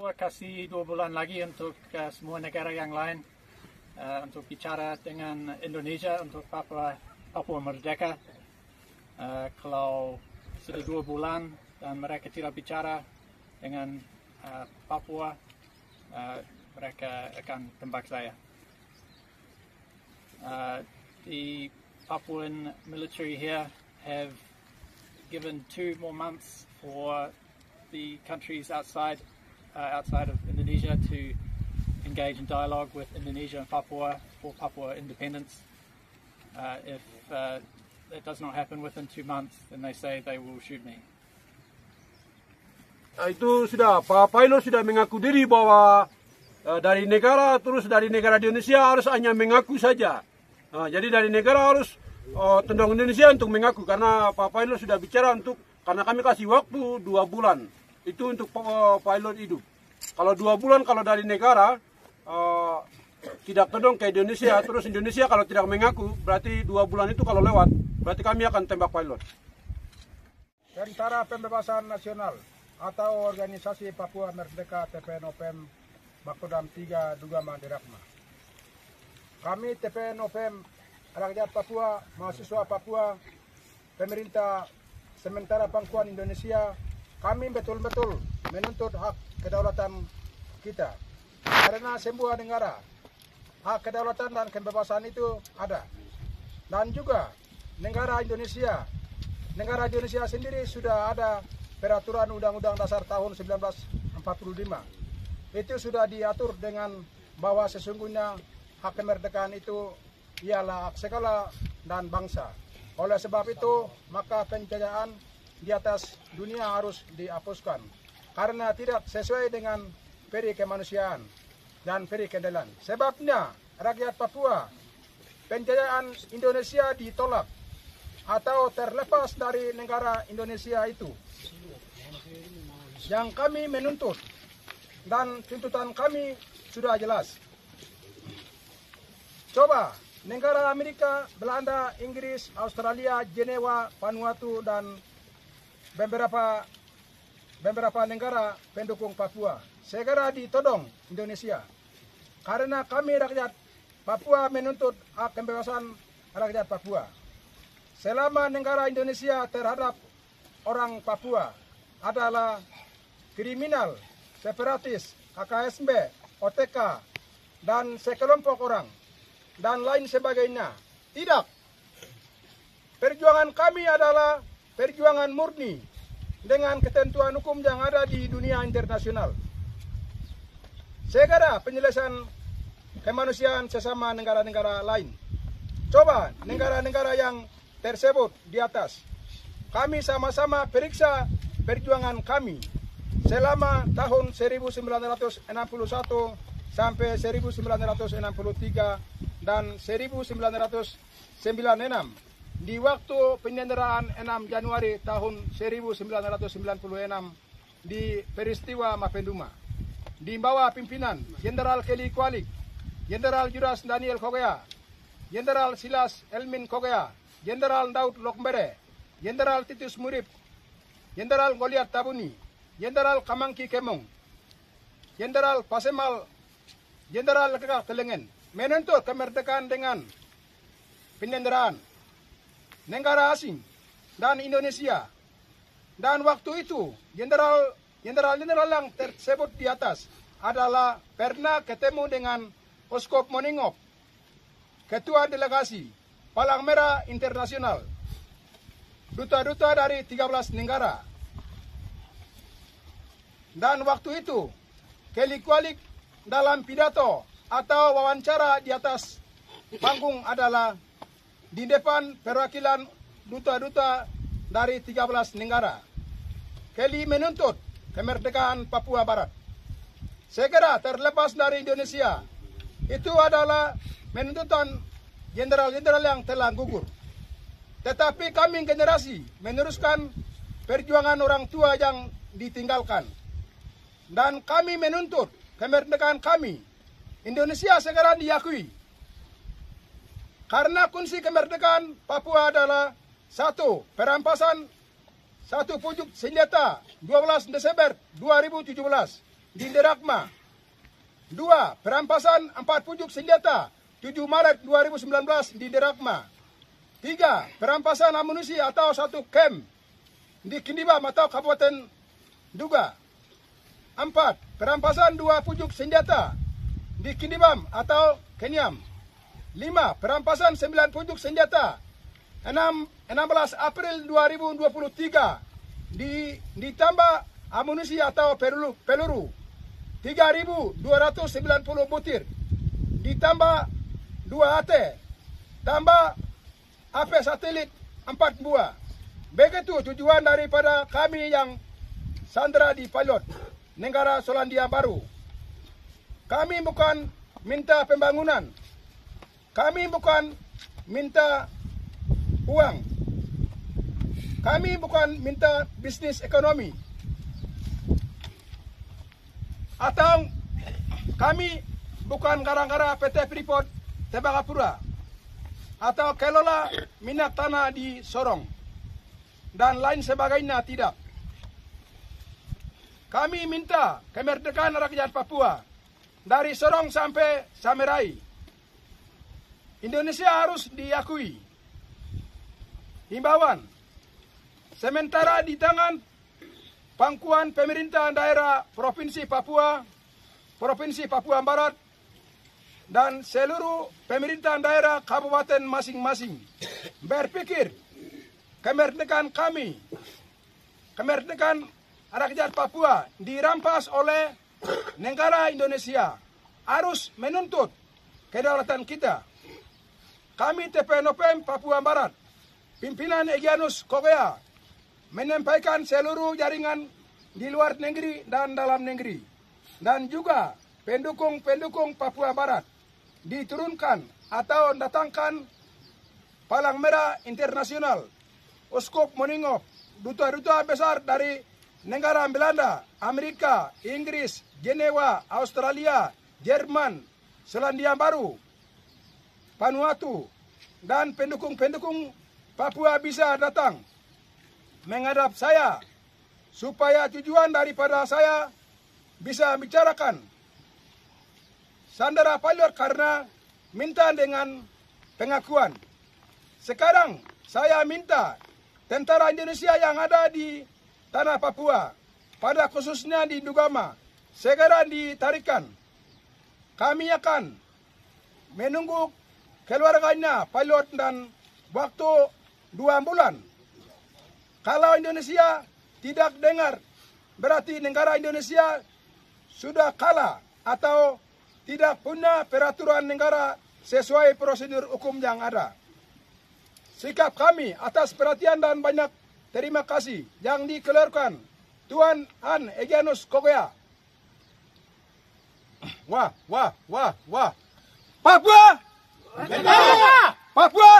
Papua kasih 2 bulan lagi untuk semua negara yang lain untuk bicara dengan Indonesia untuk Papua merdeka. Kalau sudah 2 bulan dan mereka tidak bicara dengan Papua, mereka akan tembak saya. The Papuan military here have given 2 more months for the countries outside of Indonesia to engage in dialogue with Indonesia and Papua for Papua independence. If that does not happen within 2 months, then they say they will shoot me. Itu sudah, Pak Pilot sudah mengaku diri bahwa dari negara di Indonesia harus hanya mengaku saja. Jadi dari negara harus tendang Indonesia untuk mengaku, karena Pak Pilot sudah bicara karena kami kasih waktu 2 bulan itu untuk pilot hidup. Kalau 2 bulan kalau dari negara tidak tendang ke Indonesia, terus Indonesia kalau tidak mengaku, berarti 2 bulan itu kalau lewat, berarti kami akan tembak pilot. Tentara Pembebasan Nasional atau Organisasi Papua Merdeka TPNOPM Bakodam 3 Dugama Dirakma. Kami TPNOPM, rakyat Papua, mahasiswa Papua, pemerintah sementara Pangkuan Indonesia, kami betul-betul menuntut hak kedaulatan kita. Karena sebuah negara, hak kedaulatan dan kebebasan itu ada. Dan juga negara Indonesia sendiri sudah ada peraturan Undang-Undang Dasar tahun 1945. Itu sudah diatur dengan bahwa sesungguhnya hak kemerdekaan itu ialah hak segala dan bangsa. Oleh sebab itu, maka penjajahan di atas dunia harus dihapuskan. Karena tidak sesuai dengan peri kemanusiaan dan peri keadilan. Sebabnya, rakyat Papua, penjajahan Indonesia ditolak atau terlepas dari negara Indonesia itu. Yang kami menuntut dan tuntutan kami sudah jelas. Coba negara Amerika, Belanda, Inggris, Australia, Jenewa, Vanuatu dan beberapa negara pendukung Papua segera ditodong Indonesia. Karena kami rakyat Papua menuntut hak kebebasan rakyat Papua. Selama negara Indonesia terhadap orang Papua adalah kriminal, separatis, KKSB, OTK, dan sekelompok orang, dan lain sebagainya. Tidak. Perjuangan kami adalah perjuangan murni dengan ketentuan hukum yang ada di dunia internasional. Segera penyelesaian kemanusiaan sesama negara-negara lain. Coba negara-negara yang tersebut di atas, kami sama-sama periksa perjuangan kami selama tahun 1961 sampai 1963 dan 1996 di waktu penyanderaan 6 Januari tahun 1996 di peristiwa Mapenduma di bawah pimpinan Jenderal Kelly Kualik, Jenderal Juras Daniel Kogea, Jenderal Silas Elmin Kogea, Jenderal Daud Lokmbere, Jenderal Titus Murib, Jenderal Goliat Tabuni, Jenderal Kamangki Kemong, Jenderal Pasemal, Jenderal Lekak Telengen menuntut kemerdekaan dengan penyanderaan negara asing dan Indonesia. Dan waktu itu jenderal yang tersebut di atas adalah pernah ketemu dengan Oskop Moningop, Ketua Delegasi Palang Merah Internasional, duta-duta dari 13 negara. Dan waktu itu Kelly Kualik dalam pidato atau wawancara di atas panggung adalah di depan perwakilan duta-duta dari 13 negara. Kelly menuntut kemerdekaan Papua Barat segera terlepas dari Indonesia. Itu adalah menuntutan jenderal-jenderal yang telah gugur. Tetapi kami generasi meneruskan perjuangan orang tua yang ditinggalkan. Dan kami menuntut kemerdekaan kami. Indonesia segera diakui. Karena kunci kemerdekaan Papua adalah 1. Perampasan 1 pucuk senjata 12 Desember 2017. di Derakma. 2. Perampasan 4 pucuk senjata 7 Maret 2019 di Derakma. 3. Perampasan amunisi atau 1 camp di Kindibam atau Kabupaten Duga. 4. Perampasan 2 pucuk senjata di Kindibam atau Kenyam. 5. Perampasan 9 pucuk senjata 16 April 2023 ditambah amunisi atau peluru 3.290 butir ditambah 2 AT tambah AP satelit 4 buah. Begitu tujuan daripada kami yang sandera di Pilot negara Selandia Baru. Kami bukan minta pembangunan, kami bukan minta uang, kami bukan minta bisnis ekonomi, atau kami bukan gara-gara PT Freeport Tembagapura atau kelola minat tanah di Sorong dan lain sebagainya, tidak. Kami minta kemerdekaan rakyat Papua dari Sorong sampai Samerai. Indonesia harus diakui. Himbauan, sementara di tangan pangkuan pemerintah daerah Provinsi Papua Barat, dan seluruh pemerintah daerah kabupaten masing-masing berpikir kemerdekaan kami, kemerdekaan rakyat Papua dirampas oleh negara Indonesia, harus menuntut kedaulatan kita. Kami TPNOPM Papua Barat, pimpinan Egyanus Korea, menyampaikan seluruh jaringan di luar negeri dan dalam negeri, dan juga pendukung-pendukung Papua Barat diturunkan atau datangkan Palang Merah Internasional, Uskup Moningop, duta-duta besar dari negara Belanda, Amerika, Inggris, Jenewa, Australia, Jerman, Selandia Baru, Vanuatu, dan pendukung-pendukung Papua bisa datang menghadap saya supaya tujuan daripada saya bisa bicarakan sandera Pilot karena minta dengan pengakuan. Sekarang saya minta tentara Indonesia yang ada di tanah Papua, pada khususnya di Dugama, segera ditarikan. Kami akan menunggu keluarganya Pilot dan waktu 2 bulan. Kalau Indonesia tidak dengar, berarti negara Indonesia sudah kalah atau tidak punya peraturan negara sesuai prosedur hukum yang ada. Sikap kami atas perhatian dan banyak terima kasih yang dikeluarkan Tuan Han Egyanus Korea. Wah. Papua! Papua!